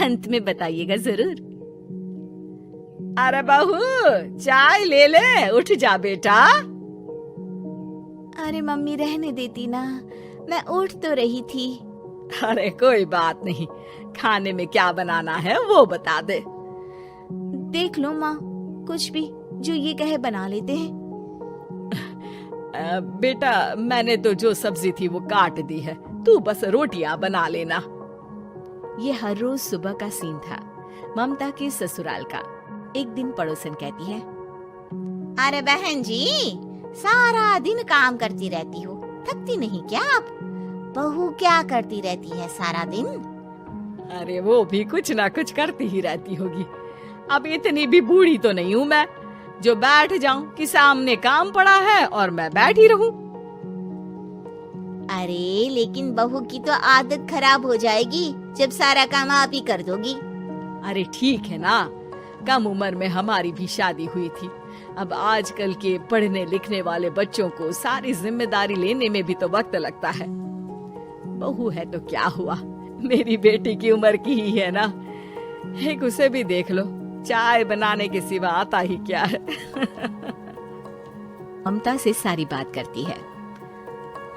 अंत में बताइएगा जरूर। अरे बहू, चाय ले ले, उठ जा बेटा। अरे मम्मी रहने देती ना, मैं उठ तो रही थी। अरे कोई बात नहीं, खाने में क्या बनाना है वो बता दे। देख लो माँ, कुछ भी जो ये कहे बना लेते हैं। बेटा मैंने तो जो सब्जी थी वो काट दी है, तू बस रोटियां बना लेना। ये हर रोज सुबह का सीन था ममता के ससुराल का। एक दिन पड़ोसन कहती है, अरे बहन जी, सारा दिन काम करती रहती हो, थकती नहीं क्या आप? बहू क्या करती रहती है सारा दिन? अरे वो भी कुछ ना कुछ करती ही रहती होगी। अब इतनी भी बूढ़ी तो नहीं हूँ मैं जो बैठ जाऊं कि सामने काम पड़ा है और मैं बैठी रहूं। अरे लेकिन बहू की तो आदत खराब हो जाएगी जब सारा काम आप ही कर दोगी। अरे ठीक है ना, कम उम्र में हमारी भी शादी हुई थी। अब आजकल के पढ़ने लिखने वाले बच्चों को सारी जिम्मेदारी लेने में भी तो वक्त लगता है। बहू है तो क्या हुआ, मेरी बेटी की उम्र की ही है ना। एक उसे भी देख लो, चाय बनाने के सिवा आता ही क्या है। ममता से सारी बात करती है।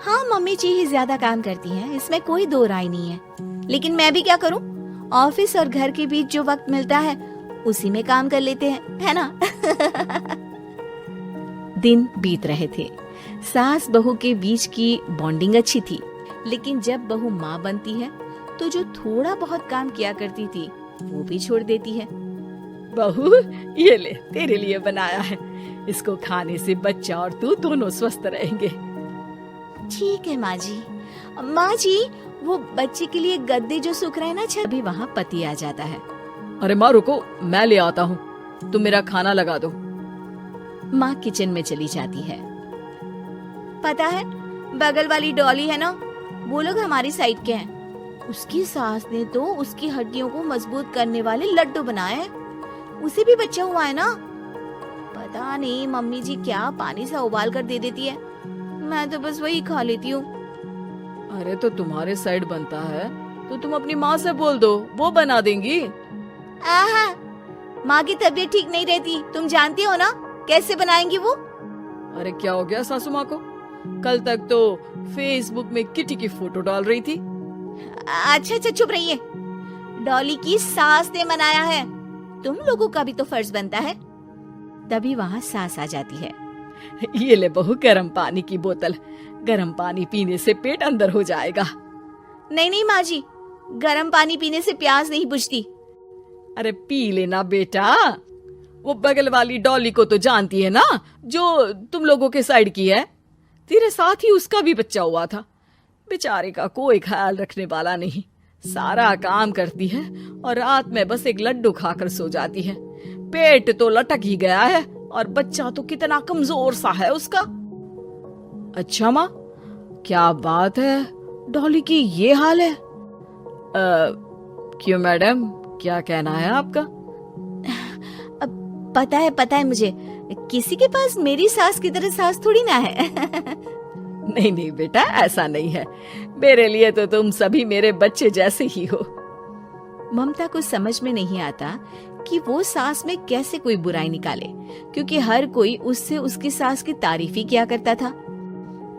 हाँ मम्मी जी ही ज्यादा काम करती हैं, इसमें कोई दो राय नहीं है। लेकिन मैं भी क्या करूं, ऑफिस और घर के बीच जो वक्त मिलता है उसी में काम कर लेते हैं, है ना। दिन बीत रहे थे। सास बहू के बीच की बॉन्डिंग अच्छी थी, लेकिन जब बहू माँ बनती है तो जो थोड़ा बहुत काम किया करती थी वो भी छोड़ देती है। बहू ये ले, तेरे लिए बनाया है, इसको खाने से बच्चा और तू दोनों स्वस्थ रहेंगे। ठीक है माँ जी। माँ जी, वो बच्चे के लिए गद्दे जो सूख रहे हैं ना, अभी वहाँ पति आ जाता है। अरे माँ रुको, मैं ले आता हूँ, तुम मेरा खाना लगा दो। माँ किचन में चली जाती है। पता है, बगल वाली डॉली है ना, वो लोग हमारी साइड के हैं। उसकी सास ने तो उसकी हड्डियों को मजबूत करने वाले लड्डू बनाए हैं। उसे भी बच्चा हुआ है ना। पता नहीं मम्मी जी क्या पानी सा उबाल कर दे देती है, मैं तो बस वही खा लेती हूँ। अरे तो तुम्हारे साइड बनता है तो तुम अपनी माँ से बोल दो, वो बना देंगी। आहा, माँ की तबीयत ठीक नहीं रहती, तुम जानती हो ना, कैसे बनाएंगी वो? अरे क्या हो गया सासू माँ को? कल तक तो फेसबुक में किटी की फोटो डाल रही थी। अच्छा चुप रहिए। डॉली की सास ने मनाया है, तुम लोगों का भी तो फर्ज बनता है। तभी वहाँ सास आ जाती है। ये ले बहू, गर्म पानी की बोतल, गर्म पानी पीने से पेट अंदर हो जाएगा। नहीं माँ जी, गर्म पानी पीने से प्यास नहीं बुझती। अरे पी लेना बेटा। वो बगल वाली डॉली को तो जानती है ना, जो तुम लोगों के साइड की है। तेरे साथ ही उसका भी बच्चा हुआ था। बेचारे का कोई ख्याल रखने वाला नहीं, सारा काम करती है और रात में बस एक लड्डू खाकर सो जाती है। पेट तो लटक ही गया है और बच्चा तो कितना कमजोर सा है उसका। अच्छा माँ, क्या बात है, डॉली की ये हाल है? क्यों मैडम, क्या कहना है आपका? पता है मुझे, किसी के पास मेरी सास की तरह सास थोड़ी ना है। नहीं बेटा, ऐसा नहीं है, मेरे लिए तो तुम सभी मेरे बच्चे जैसे ही हो। ममता को समझ में नहीं आता कि वो सास में कैसे कोई बुराई निकाले, क्योंकि हर कोई उससे उसकी सास की तारीफ ही किया करता था।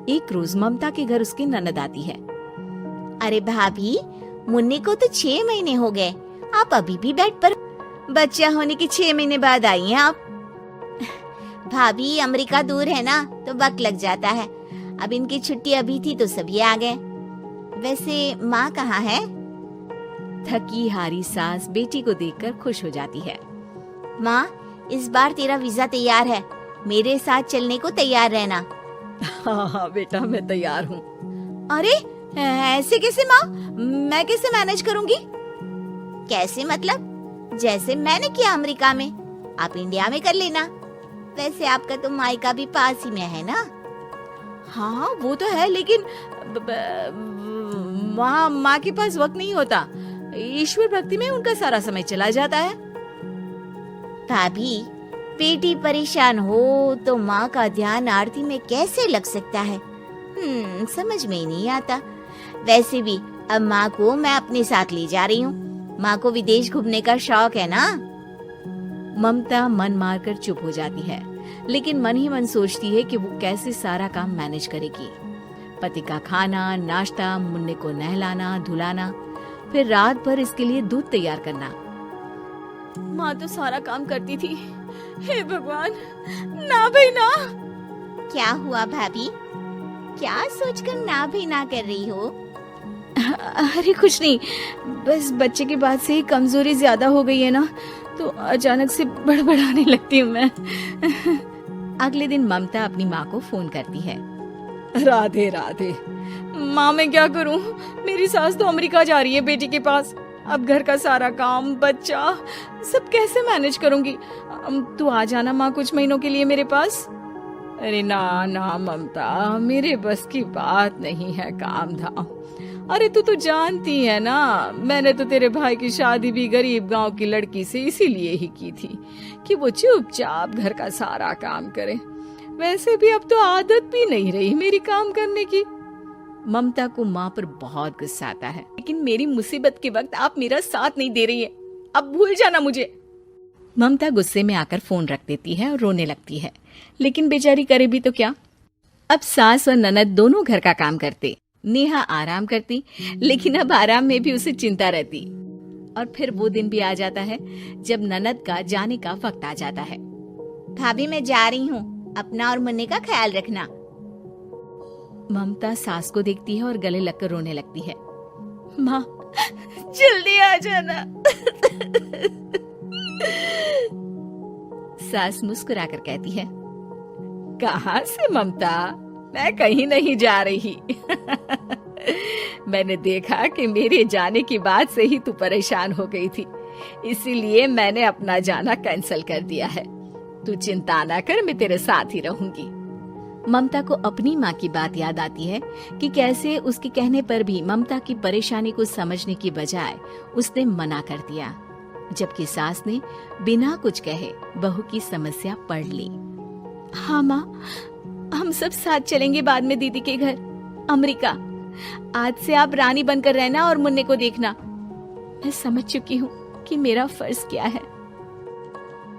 एक रोज ममता के घर उसकी ननद आती है। अरे भाभी, मुन्नी को तो 6 महीने हो गए, आप अभी भी बेड पर? बच्चा होने के 6 महीने बाद आई हैं आप। भाभी, अमेरिका दूर है ना, तो वक्त लग जाता है। अब इनकी छुट्टी अभी थी तो सभी आ गए। वैसे माँ कहाँ है? थकी हारी सास बेटी को देखकर खुश हो जाती है। माँ, इस बार तेरा वीजा तैयार है, मेरे साथ चलने को तैयार रहना। हाँ बेटा, मैं तैयार हूँ। अरे ऐसे कैसे माँ, मैं कैसे मैनेज करूँगी? कैसे मतलब? जैसे मैंने किया अमेरिका में, आप इंडिया में कर लेना। वैसे आपका तो मायका भी पास ही में है ना। हाँ वो तो है, लेकिन वहाँ माँ के पास वक्त नहीं होता। ईश्वर भक्ति में उनका सारा समय चला जाता है। भाभी, बेटी परेशान हो तो माँ का ध्यान आरती में कैसे लग सकता है? समझ में ही नहीं आता। वैसे भी अब माँ को मैं अपने साथ ले जा रही हूँ, माँ को विदेश घूमने का शौक है ना। ममता मन मारकर चुप हो जाती है, लेकिन मन ही मन सोचती है कि वो कैसे सारा काम मैनेज करेगी। पति का खाना, नाश्ता, मुन्ने को नहलाना, धुलाना, फिर रात भर इसके लिए दूध तैयार करना। माँ तो सारा काम करती थी। हे भगवान, ना भाई ना। क्या हुआ भाभी, क्या सोचकर ना भी ना कर रही हो? अरे कुछ नहीं, बस बच्चे के बाद से ही कमजोरी ज्यादा हो गई है ना, तो अचानक से बड़बड़ाने लगती हूँ मैं। अगले दिन ममता अपनी माँ को फोन करती है। राधे राधे। माँ मैं क्या करूँ, मेरी सास तो अमेरिका जा रही है बेटी के पास। अब घर का सारा काम, बच्चा, सब कैसे मैनेज करूंगी। तू आ जाना माँ कुछ महीनों के लिए मेरे पास। अरे ना ना ममता, मेरे बस की बात नहीं है काम धाम। अरे तू तो जानती है ना, मैंने तो तेरे भाई की शादी भी गरीब गांव की लड़की से इसीलिए ही की थी कि वो चुपचाप घर का सारा काम करे। वैसे भी अब तो आदत भी नहीं रही मेरी काम करने की। ममता को माँ पर बहुत गुस्सा आता है। लेकिन मेरी मुसीबत के वक्त आप मेरा साथ नहीं दे रही है, अब भूल जाना मुझे। ममता गुस्से में आकर फोन रख देती है और रोने लगती है, लेकिन बेचारी करे भी तो क्या। अब सास और ननद दोनों घर का काम करते, नेहा आराम करती, लेकिन अब आराम में भी उसे चिंता रहती। और फिर वो दिन भी आ जाता है जब ननद का जाने का वक्त आ जाता है। भाभी मैं जा रही हूँ, अपना और मुन्ने का ख्याल रखना। ममता सास को देखती है और गले लगकर रोने लगती है। माँ जल्दी आ जाना। सास मुस्कुराकर कहती है, कहाँ से ममता, मैं कहीं नहीं जा रही। मैंने देखा कि मेरे जाने की बात से ही तू परेशान हो गई थी, इसीलिए मैंने अपना जाना कैंसिल कर दिया है। तू चिंता ना कर, मैं तेरे साथ ही रहूंगी। ममता को अपनी माँ की बात याद आती है कि कैसे उसके कहने पर भी ममता की परेशानी को समझने की बजाय उसने मना कर दिया, जबकि सास ने बिना कुछ कहे बहू की समस्या पढ़ ली। हाँ माँ, हम सब साथ चलेंगे बाद में दीदी के घर अमेरिका। आज से आप रानी बनकर रहना और मुन्ने को देखना। मैं समझ चुकी हूँ कि मेरा फर्ज क्या है।